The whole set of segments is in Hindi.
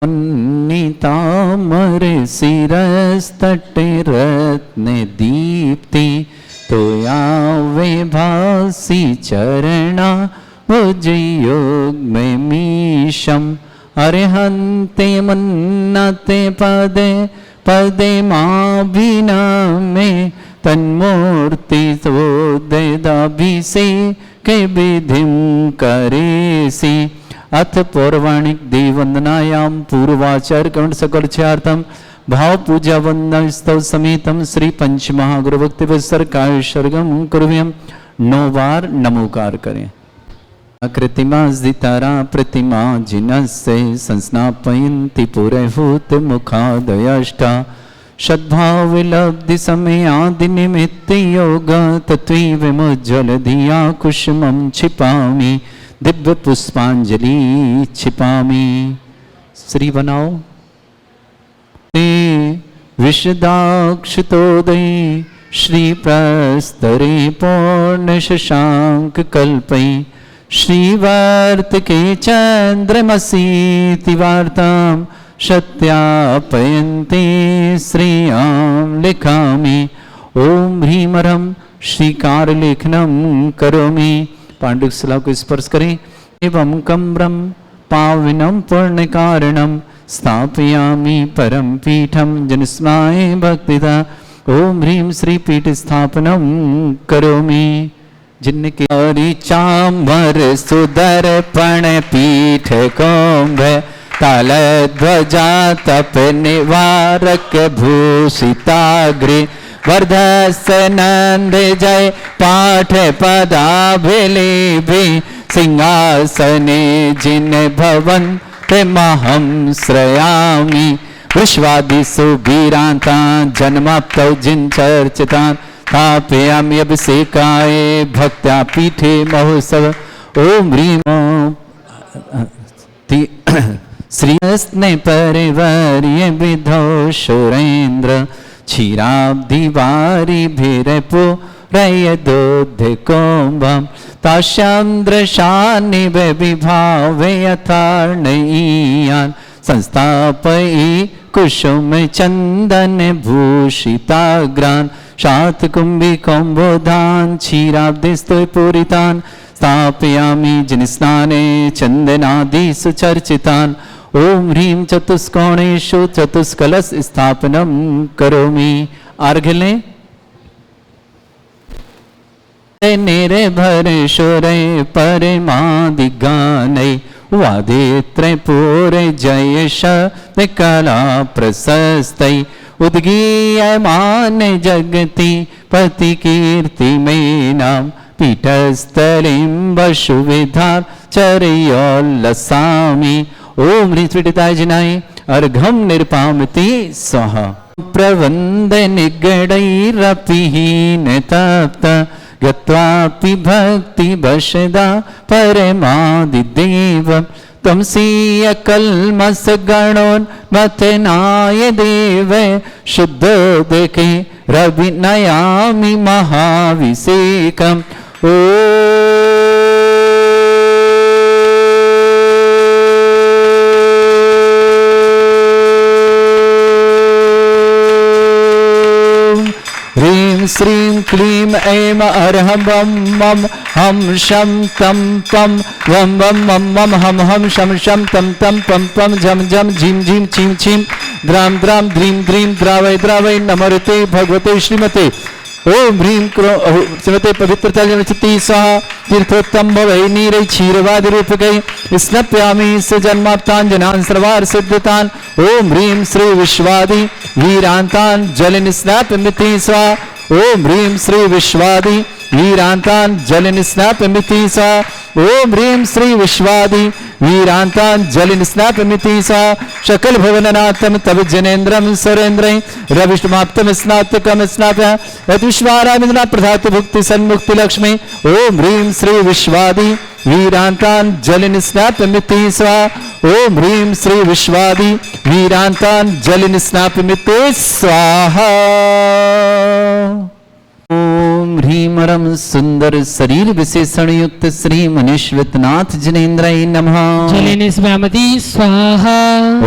तामर शिरस्तटे रत्न दीप्ति तोयावे भासी चरणा भुजयोग में मीशम अरहंते मन्नते पदे पदे माभिना में तन्मूर्ति सोददाभिषे के विधिम करेसी अथ पौराणिक देववंदनायाम पूर्वाचार कर्ण सकलचार्थम भाव पूजा वंदना स्तव समेतम श्री पंच महागुरु भक्ति सरकार सर्गम कुर्व्यम 9 बार नमोकार करें। कृतिमा जितारा प्रतिमा जिनस्य संस्नापयन्ति पुरहूत मुखादयष्टा सद्भाव विलब्धि समय आदि निमित्त योग तत्वी विमुज्ज्वल धिया कुसुमं छिपामि दिव्य पुष्पांजलि छिपामि। श्री बनाओ ते विशदाक्षितोदय श्री प्रस्तरे पूर्ण शशांक कल्पै श्रीवर्त के चंद्रमसीति वार्तां सत्यापयन्ते श्रियां लिखामि। ओम ह्रीमरं श्रीकार लेखनम करोमि। पांडुक शिला को स्पर्श करें एवं कम्रम पावनम पुण्य कारणम स्थापयामि परम पीठम जनस्माय भक्तिदा। ओम ह्रीं श्री पीठ स्थापनम करोमि। जिनके चामर सुदर्पण पीठ कुंभ ताल ध्वजा तप निवारक भूषिताग्रे वर्धस्य नंद जय पाठ पदाभिलेभि सिंहासने जिन भवन महं श्रयामि। विश्वादिषु वीरांता जन्माप्तौ जिन चर्चितान् स्थापयामि अभिषेकाय भक्त्या पीठे महोत्सव। ओम ह्रीं श्रीस्ने परिवर्य विधौ सुरेन्द्र क्षीराब्धि वारी भिरपो रयदोध कुंभम ताश्यान्द्रशानि विभावे यथार्णयीयान् संस्थापयि कुसुम चंदन भूषिताग्रान् शातकुंभी कुंभोधान् क्षीराब्धिस्तु पूरितान् स्थापयामि जिनस्नाने चंदनादि सुचर्चितान्। ओम ह्रीं चतुष्कोणेषु चतुष्कलश स्थापनम करोमि। अर्घ्य लें। निर्भर शोरे परमादिगानै वादित्रे पूरे जय शब्द कला प्रशस्तै उद्गीयमान जगति पति कीर्ति में नाम पीठस्थलीं वसुविधार चर्योल्लसामि। ओम ह्रीं पीठिताय जिनाय अर्घम निर्पामति स्वाहा। प्रवंद निगडैरपिहीन तप्त गत्वापि भक्ति वशदा परमादिदेव तमसीय कल्मस गणोन्मथनाय देव शुद्धोदके रविनयामि महाभिषेकम्। ओ श्रीं क्लीं ऐं अर्हं वं मं हम शं तं पं वं वं मं मं हम हम शं शं तं तं पं पं झं झं झीं झीं छीं छीं द्रां द्रां द्रीं द्रीं द्रावय द्रावय नमोते भगवते श्रीमते। ओम ह्रीं श्रीमते पवित्रता चित्ती स्वाहा। तीर्थोत्तम भवै नीरै क्षीरवादि रूपकै स्नप्यामि सुजन्माप्तान् जनान् सर्वार्थ सिद्धतान्। ओम ह्रीं श्री विश्वादि वीरान्तान् जलनिस्नापयन्ति स्वाहा। ओम ह्रीं श्री विश्वादि वीरांतान् जलनिस्नापयन्ति स्वाहा। ओम ह्रीं श्री विश्वादि वीरांतान् जलनिस्नापयन्ति स्वाहा। सकल भुवननाथं तव जनेन्द्रं सुरेन्द्रं रविष्टमाप्तं स्नातकं स्नापय यद्विश्वारामिन्द्रा प्रधातु भुक्ति सन्मुक्ति लक्ष्मी। ओम ह्रीं श्री विश्वादि वीरांतान् जलनिस्नापयन्ति स्वाहा। ओम ह्रीं श्री विश्वादि वीरांतान् जलनिस्नापयन्ति स्वाहा। ओम ह्रीमरम सुंदर शरीर विशेषण युक्त श्री मनीश्वतनाथ जनेन्द्राय नमः। जलेनिस्वामती स्वाहा।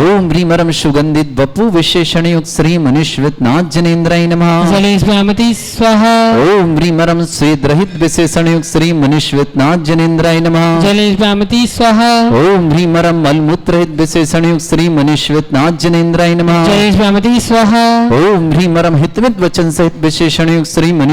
ओम ह्रीमरम सुगंधित बपु विशेषण युक्त श्री मनीश्वतनाथ जनेन्द्राय नमः। जलेनिस्वामती स्वाहा। ओम ह्रीमरम स्वेद रहित विशेषण युक्त श्री मनीश्वतनाथ जनेन्द्राय नमः। जलेनिस्वामती स्वाहा। ओम ह्रीमरम मलमूत्र रहित विशेषण युक्त श्री मनीश्वतनाथ जनेन्द्राय नमः। जलेनिस्वामती स्वाहा। ओम ह्रीमरम हितमित वचन सहित विशेषण युक्त श्री मनीश्वतनाथ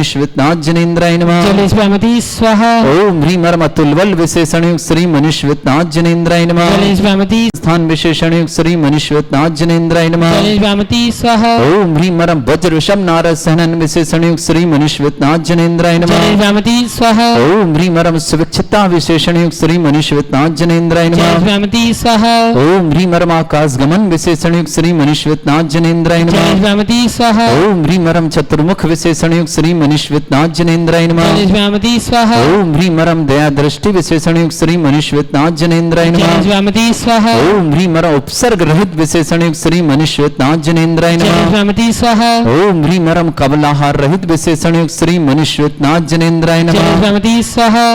जनेन्द्राय नमः। जलेनिस्वामती स्वाहा। ओम ह्रीमरम अतुलबल विशेषण युक्त श्री मनीश्वतनाथ जनेन्द्राय नमः। जलेनिस्वामती स्थान विशेषण युक्त श्री मनीश्वतनाथ जनेन्द्राय नमः। जलेनिस्वामती स्वाहा। ओम ह्रीमरम वज्र विषम नारद सहनन विशेषण युक्त श्री मनीश्वतनाथ जनेन्द्राय नमः। जलेनिस्वामती स्वाहा। ओम ह्रीमरम सुविक्षिता विशेषण युक्त श्री मनीश्वतनाथ जनेन्द्राय नमः। जलेनिस्वामती स्वाहा। ओम ह्रीमरम आकाश गमन विशेषण युक्त श्री मनीश्वतनाथ जनेन्द्राय नमः। जलेनिस्वामती स्वाहा। ओम ह्रीमरम चतुर्मुख विशेषण युक्त श्री मनीश्वतनाथ जनेन्द्राय नमः। जलेनिस्वामती स्वाहा। ओम ह्रीमरम दया दृष्टि विशेषण युक्त श्री मनीश्वतनाथ जनेन्द्राय नमः। जलेनिस्वामती स्वाहा। ओम ह्रीमरम उपसर्ग रहित विशेषण युक्त श्री मनीश्वतनाथ जनेन्द्राय नमः। जलेनिस्वामती स्वाहा। ओम ह्रीमरम कबलाहार रहित विशेषण युक्त श्री मनीश्वतनाथ जनेन्द्राय नमः। जलेनिस्वामती स्वाहा।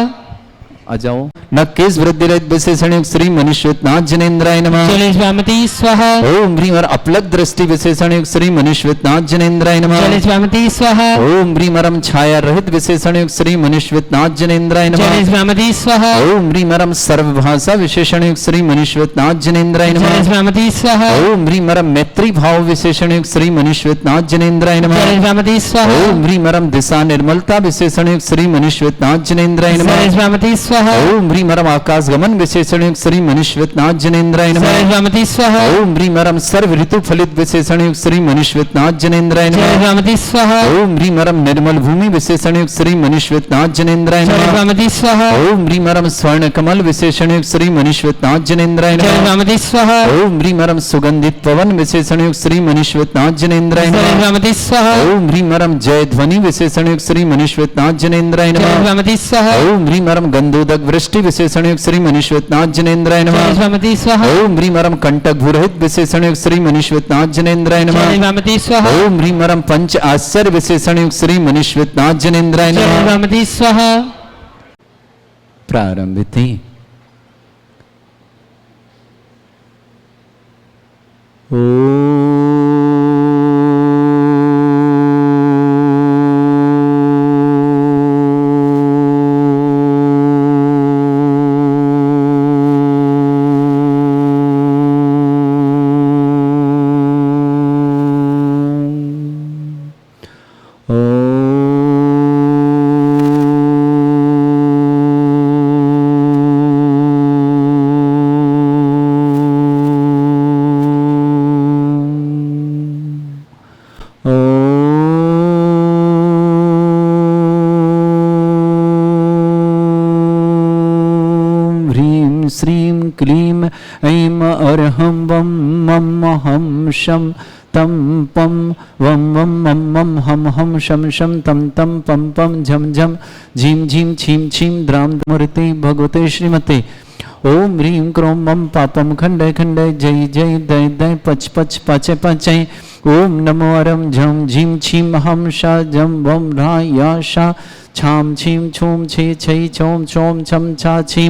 आ जाओ न केस वृद्धि रहित विशेषण युक्त श्री मनीश्वतनाथ जनेन्द्राय नमः। जलेनिस्वामती स्वाहा। ओम ह्रीमर अपलक दृष्टि विशेषण युक्त श्री मनीश्वतनाथ जनेन्द्राय नमः। जलेनिस्वामती स्वाहा। ओम ह्रीमरम छाया रहित विशेषण युक्त श्री मनीश्वतनाथ जनेन्द्राय नमः। जलेनिस्वामती स्वाहा। ओम ह्रीमरम सर्वभाषा विशेषण युक्त श्री मनीश्वतनाथ जनेन्द्राय नमः। जलेनिस्वामती स्वाहा। ओम ह्रीमरम मैत्री भाव विशेषण युक्त श्री मनीश्वतनाथ जनेन्द्राय नमः। जलेनिस्वामती स्वाहा। ओम ह्रीमरम दिशा निर्मलता विशेषण युक्त श्री मनीश्वतनाथ जनेन्द्राय नमः। जलेनिस्वामती स्वाहा। ओम ह्रीमरम आकाश गमन विशेषण युक्त श्री मनीश्वतनाथ जनेन्द्राय नमः। जलेनिस्वामती स्वाहा। ओम ह्रीमरम सर्व ऋतु फलित विशेषण युक्त श्री मनीश्वतनाथ जनेन्द्राय नमः। जलेनिस्वामती स्वाहा। ओम ह्रीमरम निर्मल भूमि विशेषण युक्त श्री मनीश्वतनाथ जनेन्द्राय नमः। जलेनिस्वामती स्वाहा। ओम ह्रीमरम स्वर्ण कमल विशेषण युक्त श्री मनीश्वतनाथ जनेन्द्राय नमः। जलेनिस्वामती स्वाहा। ओम ह्रीमरम सुगंधित पवन विशेषण युक्त श्री मनीश्वतनाथ जनेन्द्राय नमः। जलेनिस्वामती स्वाहा। ओम ह्रीमरम जय ध्वनि विशेषण युक्त श्री मनीश्वतनाथ जनेन्द्राय नमः। जलेनिस्वामती स्वाहा। ओम ह्रीमरम गंधोदक वृष्टि विशेषण युक्त श्री मनीश्वतनाथ जनेन्द्राय नमः। जलेनिस्वामती स्वाहा। ओम ह्रीमरम कंटक भूरहित विशेषण युक्त श्री मनीश्वतनाथ जनेन्द्राय नमः। जलेनिस्वामती स्वाहा। ओम ह्रीमरम पंच आश्चर्य विशेषण युक्त श्री मनीश्वतनाथ जनेन्द्राय नमः। जलेनिस्वामती स्वाहा। प्रारंभित श्रीं क्लीं ऐं अर्हं वं मं हम शं तं पं वं वं मं मं हम हम शं शं तं तं पं पं झं झं झीं झीं छीं छीं द्रां मूर्ति भगवते श्रीमते ओम ह्रीं क्रों मम पापम खंडय खंडय जय जय दय दय पच पच पचे पचय ओम नमो अरम झम झीं छीं हम शा जम वम रा या शा छाम छीं छूम छे छै छोम छोम छम छा छीं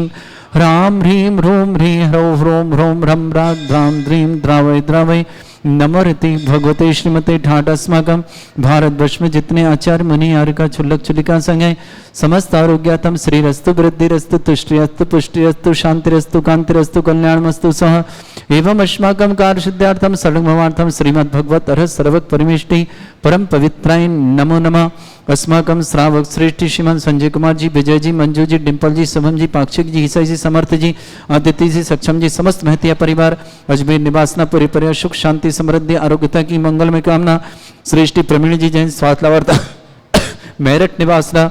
ह्रां ह्रीं ह्रूं ह्रीं ह्रौं ह्रों ह्रों ह्रं ह्रां द्रां द्रीं द्रावय द्रावय नमोरति भगवते श्रीमते ठाट अस्माकं भारतवर्ष में जितने आचार्य मुनि आर्यका छुल्लक छुलिका संग है समस्त आरोग्यातम श्रीरस्तु वृद्धिरस्तु तुष्टिरस्तु पुष्टिरस्तु शांतिरस्तु कांतिरस्तु कल्याणमस्तु सह एवं अस्माकं कार्यसिद्ध्यार्थम सर्वभवार्थम श्रीमद्भगवत अर्ह सर्वक परमेष्टि परम पवित्राय नमो नमः। अस्माकं श्रावक श्रेष्ठी श्रीमान संजय कुमार जी, विजय जी, मंजू जी, डिम्पल जी, शुभम जी, पाक्षिक जी, ईसाई जी, समर्थ जी, आदित्य जी, सक्षम जी, समस्त महतिया परिवार अजमेर निवासना पूरी परिवार सुख शांति समृद्धि आरोग्यता की मंगल में कामना। श्रेष्ठी प्रवीण जी जैन स्वास्थ्यवर्ता मेरठ निवासना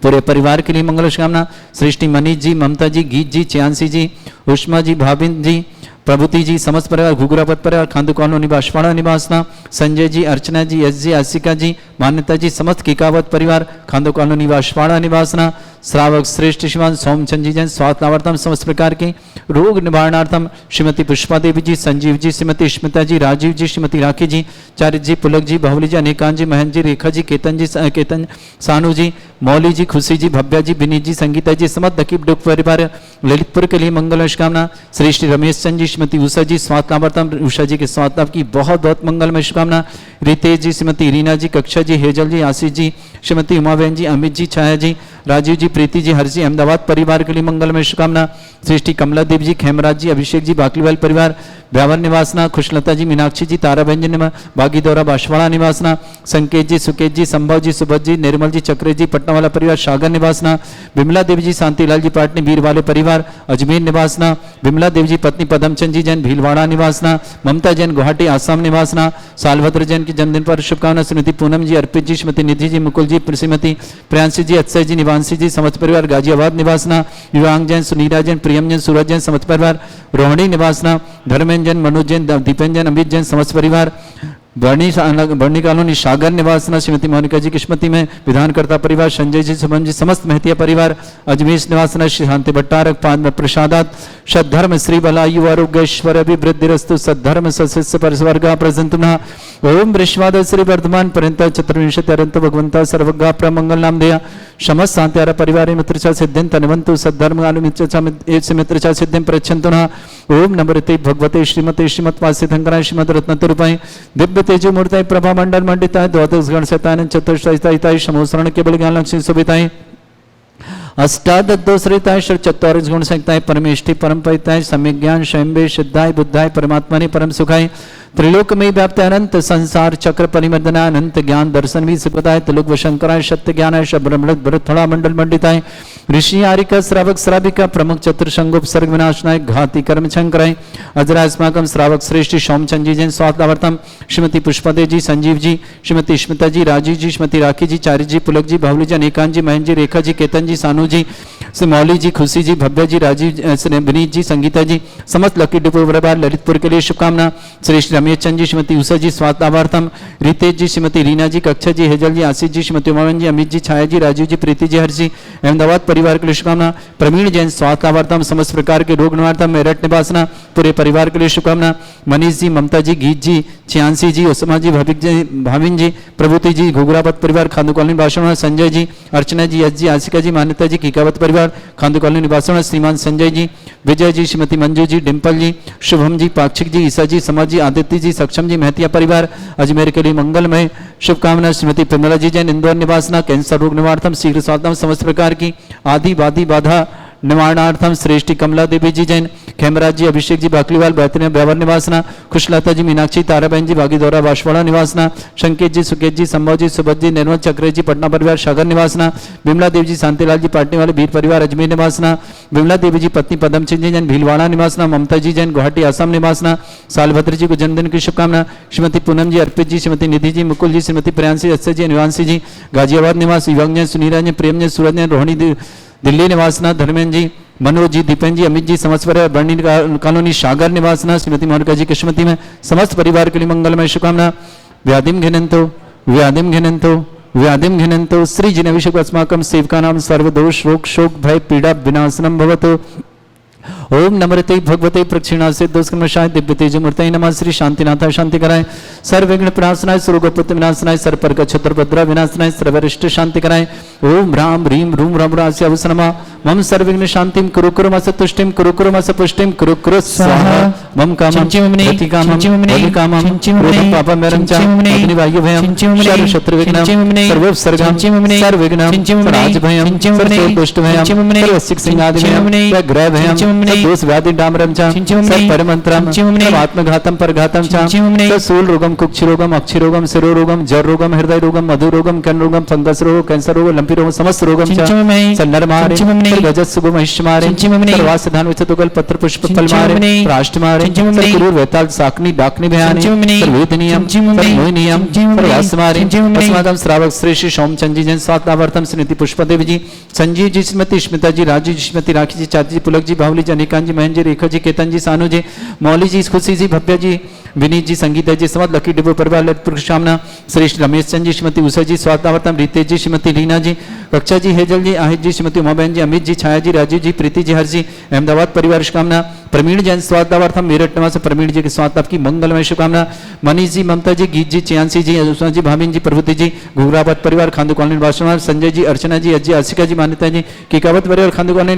पूरे परिवार के लिए मंगल कामना। श्रेष्ठी मनीष जी, ममता जी, गीत जी, चियांशी जी, उष्मा जी, भाविन जी, प्रभुति जी, समस्त परिवार घुघुरापत परिवार खांदू कॉलोनी बांसवाड़ा निवासना संजय जी, अर्चना जी, यश जी, आशिका जी, मान्यता जी, समस्त किकावत परिवार, खांदो कॉलोनी वाशवाड़ा निवासना, श्रावक श्रेष्ठ श्रीमान सोमचंद जी जैन, स्वास्थ्य लाभार्थम समस्त प्रकार के रोग निवारणार्थम श्रीमती पुष्पा देवी जी, संजीव जी, श्रीमती स्मिता जी, राजीव जी, श्रीमती राखी जी, चारित जी, पुलक जी, बाहुली जी, अनेकांत जी, महन जी, रेखा जी, केतन सानू जी, मौली जी, खुशी जी, भव्या जी, विनीत जी, संगीता जी, समस्त दकीब डुक परिवार ललितपुर के लिए मंगल शुभकामना। श्री श्री रमेश चंद जी, श्रीमती उषा जी, स्वास्थ्य लाभार्थम उषा जी के स्वास्थ्य लाभ की बहुत बहुत मंगलमय शुभकामना। रितेश जी, श्रीमती रीना जी, कक्षा जी, हेजल जी, आशीष जी, श्रीमती उमाबेन जी, अमित जी, छाया जी, राजीव जी, प्रीति जी, हर्षी अहमदाबाद परिवार के लिए मंगलमय शुभकामना। सृष्टि कमला देवी जी, खेमराज जी, अभिषेक जी, बाकलीवाल परिवार, ब्यावर निवासना, खुशलता जी, मीनाक्षी जी, तारा व्यंजन बागीदौरा बांसवाड़ा निवासना, संकेत जी, सुकेत जी, संभव जी, सुबत जी, निर्मल जी, चक्रे जी, पटना वाला परिवार, सागर निवासना, विमला देवी जी, शांतिलाल जी पाटनी वीर वाले परिवार, अजमेर निवासना, विमला देवी जी पत्नी पदमचंद जी जैन भीलवाड़ा निवासना, ममता जैन गुवाहाटी आसाम निवासना, सालभद्र जैन के जन्मदिन पर शुभकामना। श्रीमती पूनम जी, अर्पित जी, श्रीमती निधि जी, मुकुल जी, श्रीमती प्रियांशी जी, अक्षय जी, निवांशी जी, समस्त परिवार, गाजियाबाद निवासना, युवांग जैन, सुनीरा जैन, प्रियम जैन, सूरज जैन, समस्त परिवार, रोहिणी निवासना, धर्मेंद्र जैन, मनोज जैन, दीपेन जैन, अमित जैन, समस्त परिवार, बर्नी कॉलोनी सागर निवासना, श्रीमती मोनिका जी किस्मती में विधानकर्ता परिवार, संजय जी, शुभम जी, समस्त महतिया परिवार, अजमेर निवासना, श्री शांति भट्टारक पाद प्रसादात, सद्धर्म श्री बलायु आरोग्यश्वर अभिवृद्धिरस्तु, सद्धर्म सशिष्य परिस्वर्गा प्रसंतुना, ओम वृश्वाद श्री वर्धमान पर्यंत चतुर्विंशति अरंत भगवंता सर्वगा प्रमंगल नाम देया, समस्त शांत्यारा परिवार मित्रचा सिद्धिं तनवंतु, सद्धर्म मित्रचा सिद्धिं प्रच्छन्तुना, ओम नमृते भगवते श्रीमते श्रीमत्वासितंकराय श्रीमद रत्नतुरूपाय दिव्य तेजो मूर्ताय प्रभा मंडल मंडिताय द्वादश गण शतानन चतुष्टयताय समोसरण केवल ज्ञान लक्ष्मी सुभिताय अष्टादश श्रीताय चतुर्ष गुण संहिताय परमेष्टि परम परिताय सम्यक ज्ञान स्वयं सिद्धाय बुद्धाय परमात्मने परम सुखाय त्रिलोक में व्याप्त अनंत संसार चक्र परिमर्दना अनंत ज्ञान दर्शन भी सुखदाय त्रिलोक वशंकराय सत्य ज्ञानाय शब्रमृत भरतथड़ा मंडल मंडिताय ऋषि आरिका श्रावक श्राविका प्रमुख चतुर्संगोप सर्ग विनाशनाय घाति कर्म शंकराय अजरास्माकम श्रावक श्रेष्ठ सोमचंद जी जैन स्वास्थ्यवर्तम श्रीमती पुष्पदे जी, संजीव जी, श्रीमती स्मिता जी, राजीव जी, श्रीमती राखी जी, चारित जी, पुलक जी, बाहुली जी, अनेकांत जी, महन जी, रेखा जी, केतन जी, सानू जी, मौली जी, खुशी जी, भव्या जी, राजीव विनीत जी, संगीता जी, समस्त लकी डिपो परिवार ललितपुर के लिए शुभकामना। श्री रमेश चंद जी, श्रीमती उषा जी, स्वास्थ्यवर्तम रितेश जी, श्रीमती रीना जी, कक्षा जी, हेजल जी, आशीष जी, श्रीमती उमाबेन जी, अमित जी, छाया जी, राजीव जी, प्रीति जी, हर्षी अहमदाबाद परिवार के लिए शुभकामना। प्रवीण जैन स्वास्थ्यवर्तम समस्त प्रकार के रोग निवारतम मेरठ निवासना पूरे परिवार के लिए शुभकामना। मनीष जी, ममता जी, गीत जी, छियासी जी, उस्मा जी, भाविन जी, प्रभुति जी, घुघरावत परिवार, खांदू कॉलोनी बांसवाड़ा, संजय जी, अर्चना जी, यश जी, आशिका जी, मान्यता जी, किकावत परिवार, खांदू कॉलोनी बांसवाड़ा, श्रीमान संजय जी, विजय जी, श्रीमती मंजू जी, डिम्पल जी, शुभम जी, पाक्षिक जी, ईसा जी, समाज जी, आदित्य जी, सक्षम जी, महतिया परिवार, अजमेर के लिए मंगलमय शुभकामना। श्रीमती प्रमला जी जैन, इंदौर निवासना, कैंसर रोग निवारतम शीघ्र स्वास्थ्य समस्त प्रकार की आदि वादी बाधा निवारणार्थम श्रेष्ठी कमला देवी जी जैन, खेमराज जी, अभिषेक जी, बाकलीवाल बेहतरीन ब्यावर निवासना, खुशलता जी, मीनाक्षी, ताराबेन जी, बागीदौरा बांसवाड़ा निवासना, संकेत जी, सुकेत जी, संभव जी, सुबत जी, निर्मल चक्रे जी, पटना परिवार, सागर निवासना, विमला देवी जी, शांतिलाल जी, पाटनी वाले भीर परिवार, अजमेर निवासना, विमला देवी जी पत्नी पदमचंद जी जैन भीलवाड़ा निवासना, ममता जी जैन गुवाहाटी आसाम निवासना, सालभद्र जी को जन्मदिन की शुभकामना। श्रीमती पूनम जी, अर्पित जी, श्रीमती निधि जी, मुकुल जी, श्रीमती प्रियांशी, अक्षय जी, निवांशी जी, गाजियाबाद निवास, युवक जैन, सुनीरा जैन, प्रेम जैन, सूरज जैन, रोहिणी दिल्ली निवासना, धर्मेंद्र जी, मनोज जी, दीपेन जी, अमित जी, समस्त परिवार, बर्नी कॉलोनी सागर निवासना, श्रीमती मोनिका जी किस्मती में समस्त परिवार के लिए मंगलमय शुभकामना। व्याधिम घिनंतो श्री जिनविषक अस्माकं सेवकानां सर्वदोष रोग शोक भय पीड़ा विनाशनम भवतु। ओम नमृते भगवते प्रक्षिणासे दोषकमशाय दिव्य तेज मूर्तये नमः। श्री शांतिनाथाय शांति कराय, सर्वविघ्न प्रणाशनाय, सुरोगपुत विनाशनाय, सर्वपर्क छत्रभद्रा विनाशनाय, सर्वरिष्ट शांति कराय। ओम राम ह्रीं रूम रामरास्य अवसनमा मम सर्वविघ्न शांतिं कुरु कुरु मस तुष्टिं कुरु कुरु मस पुष्टिं कुरु कुरु स्वाहा। मम कामं प्रतिकामं वदिकामं क्रोधं पापं मेरं च अग्निवायुभयं सर्व शत्रुविघ्नं सर्वोपसर्गं सर्वविघ्नं राजभयं सर्वदुष्टभयं सर्वसिक्सिंहादिभयं ग्रहभयं दोष व्याधि डामरम च परमंत्रम आत्मघातम परघातम च सूल रोगम कुक्षि रोगम अक्षि रोगम शिरो रोगम जर रोगम हृदय रोगम मधु रोगम कर्ण रोगम फंगस रोग कैंसर रोग लंपी रोग समस्त रोगम च नर मारे गजस सुगम महिष मारे सर्वास धान विचतुगल पत्र पुष्प फल मारे राष्ट्र मारे क्रूर वेताल साकनी डाकनी भयानी सर्वेदनियम सर्वोनियम सर्वास मारे अस्माकं श्रावक श्री श्री सोमचंद जी जैन स्वास्थ्यवर्तम श्रीमती पुष्पदेवी जी, संजीव जी, श्रीमती स्मिता जी, राजीव जी, श्रीमती राखी जी, चाची जी, पुलक जी, बाहुली जी, रजनीकांत जी, महेंद्र जी, रेखा जी, केतन जी, सानू जी, मौली जी, खुशी जी, भव्या जी, विनीत जी, संगीता जी, समस्त लकी डिबो परिवार, ललितपुर शामना, श्रेष्ठ रमेश चंद जी, श्रीमती उषा जी, स्वागतावर्तम रितेश जी, श्रीमती रीना जी, कक्षा जी, हेजल जी, आहित जी, श्रीमती उमाबेन जी, अमित जी, छाया जी, राजीव जी, प्रीति जी, हर जी, अहमदाबाद परिवार शुभकामना, प्रवीण जैन स्वागतावर्तम मेरठ निवास प्रवीण जी के स्वागत आपकी मंगलमय शुभकामना, मनीष जी, ममता जी, गीत जी, चियांशी जी, अनुष्मा जी, भाविन जी, प्रभुति जी, घुघराबाद परिवार, खांदू कॉलोनी निवासना, संजय जी, अर्चना जी, अजय, आशिका जी, मान्यता जी, किकावत परिवार, खांदू कॉलोनी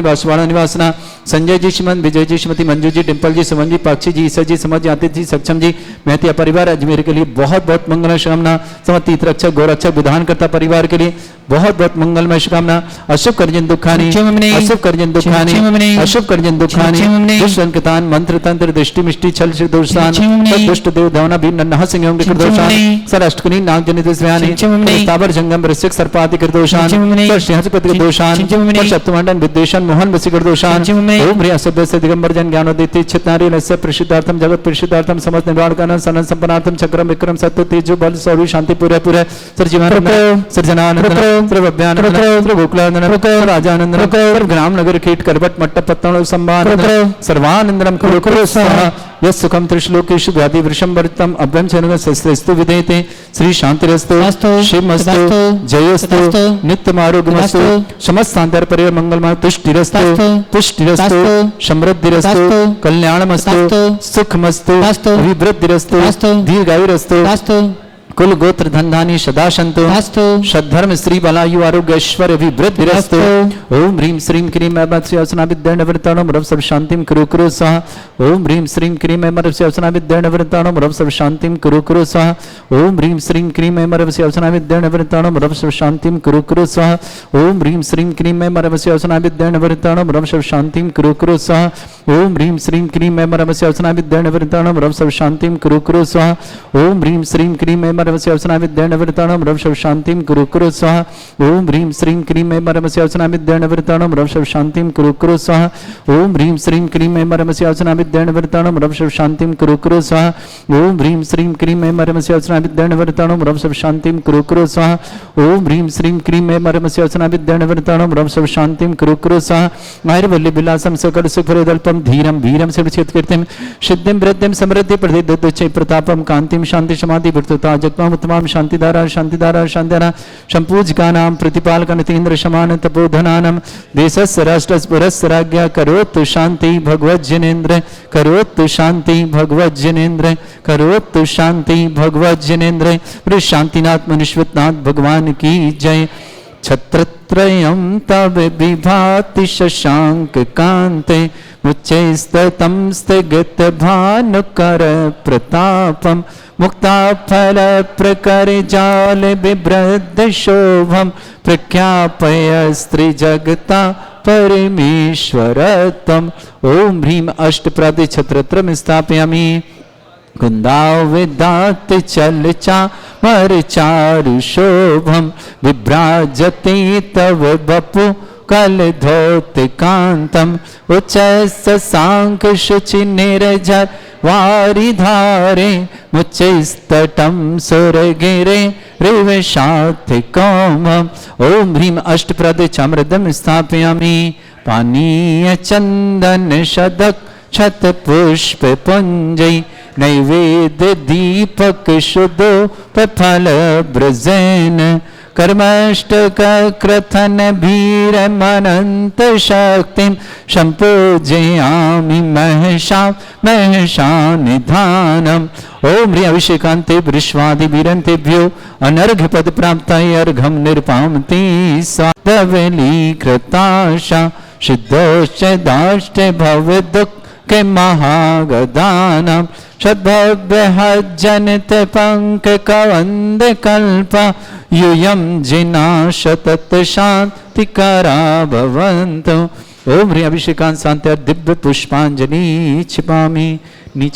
निवासना, संजय जी, श्रीमन विजय जी, श्रीमती मंजू जी, डिम्पल जी, सुमन जी, पाक्षी जी, ईसा जी, समझ आतिथ जी, सक्षम जी, मेहतिया परिवार अजमेर के लिए बहुत बहुत मंगलमय शुभकामना, समस्त तीर्थरक्षक गौरक्षक विधानकर्ता परिवार के लिए बहुत बहुत मंगलमय शुभकामना, अशुभ करजन दुखानी, अशुभ करजन दुखानी, अशुभ करजन दुखानी, दुष्ट संकतान मंत्र तंत्र दृष्टि मिष्टि छल से दोषान दुष्ट देव धवना भी नन्हा सिंह के कृदोषान सर अष्टकुनी नाग जनित स्यानि स्थावर जंगम ऋषिक सर्पादि कृदोषान सर सिंहस्पति कृदोषान सर सप्तमंडन विद्वेषण मोहन वसी कृदोषान ओम ह्री असभ्य से दिगंबर जन ज्ञानोदिति चित्तारि नस्य प्रसिद्धार्थम जगत प्रसिद्धार्थम समस्त निर्वाण कानन सनन संपन्नार्थम चक्रम विक्रम सत्य तेजो बल सौरी शांति पूरे पूरे सर जीवन सर जनानंद सर अभ्यानंद सर गोकुलानंद सर राजानंद सर ग्राम नगर कीट करबट मट्ट पत्तन संभान सर्वानंदरम कुरु स्वाहा यस्सुखम त्रिश्लोकेषु व्याधि वृषंभरितम अभ्यं चैनग सस्तेस्तु विधेयते श्री शांतिरस्तु शिवमस्तु जयोस्तु नित्यमारोग्यमस्तु समस्तांतर परिवार मंगलमय तुष्टिरस्तु पुष्टिरस्तु समृद्धिरस्तु कल्याणमस्तु सुखमस्तु अभिवृद्धिरस्तु दीर्घायुरस्तु कुल गोत्र धनधानी सदा संतो सद्धर्म श्री बलायु आरोग्य ऐश्वर्य अभिवृद्धिरस्तु ओम ह्रीं श्रीं क्रीं ऐमरस्यासना विद्यानवृताणं रव सब शांतिं कुरु स्वाहा ओम ह्रीं श्रीं क्रीं ऐमरस्यासना विद्यानवृताणं रव सब शांतिं कुरु स्वाहा ओम ह्रीं श्रीं क्रीं ऐमरस्यासना विद्यानवृताणं रव सब शांतिं कुरु स्वाहा ओम ह्रीं श्रीं क्रीं ऐमरस्यासना विद्यानवृताणं रव सब शांतिं कुरु स्वाहा ओम ह्रीं श्रीं क्रीं ऐमरस्यासना विद्यानवृताणं रव सब शांतिं कुरु स्वाहा ओम ह्रीं श्रीं क्रीं ऐमरस्यासना विद्यानवृताणं रव सब शांतिं कुरु स्वाहा ओम ह्रीं श्रीं क्रीं ऐमरस्यासना विद्यानवृताणं रव सब शांतिं कुरु स्वाहा ओम ह्रीं श्रीं क्रीं ऐमरस्यासना विद्यानवृताणं रव सब शांतिं कुरु स्वाहा ओम ह्रीं श्रीं क्रीं ऐमरस्यासना विद्यानवृताणं रव सब शांतिं कुरु स्वाहा ओम ह्रीं श्रीं क्रीं ऐमरस्यासना विद्यानवृताणं रव सब शांतिं कुरु स्वाहा आयुर्वल्ली विलासं सकल सुखफलदल्पं धीरं वीरं सिद्धिं सिद्धिं वृद्धिं समृद्धि प्रदिदुच्चै प्रतापं कांतिं शांति समाधि वृत्तता जगमाम उत्तमाम शांतिधारा शांतिधारा शांतिधारा संपूजकानां प्रतिपालकनतीन्द्र समान तपोधनानां देशस्य राष्ट्रस्य पुरस्य राज्ञा करोतु शांति भगवज्जनेन्द्र करोतु शांति भगवज्जनेन्द्र करोतु शांति भगवज्जनेन्द्र श्री शांतिनाथ मनुष्यनाथ भगवान की जय। छत्रत्रयं तव विभाति शशांक कांते मुच्चैस्ततं स्थगित भानुकर प्रतापम मुक्ताफल प्रकर जाल बिभ्रद शोभम प्रख्यापय स्त्री जगता परमेश्वरतम। ओम ह्रीं अष्ट प्रति छत्रत्रम स्थापयामि कुंदाव विदात चल चामर चारु शोभम विभ्राजते तव बपु कल धोत कांतम उच्च सांख शुचि निर्जर वारिधारे मुच्चस्तटम सुरगिरे रिवशात कौमम। ओम ह्रीं अष्टप्रद चामृदम स्थापयामि पानीय चंदन शदक छत पुष्प पुंजय नैवेद्य दीपक शुद्धोपफल ब्रजेन कर्मष्टक क्रथन भीरमनंत शक्तिं संपूजयामि महशानिधानम्। ओम ह्रीं अभिषेकान्ते वृष्वादि वीरन्तेभ्यो अनर्घ्य पद प्राप्ताय अर्घं निर्पामति स्वादवलीकृताशा सिद्धोश्च दाष्ट भव दुःख के महागदानम सद्भव्यजनित पंक कवंद कल्पा यूयं जिना शतत शांतिकरा भवन्तु। ओम ह्रीं अभिषेकान् शांत्या दिव्य पुष्पांजलि क्षिपामि। नीचे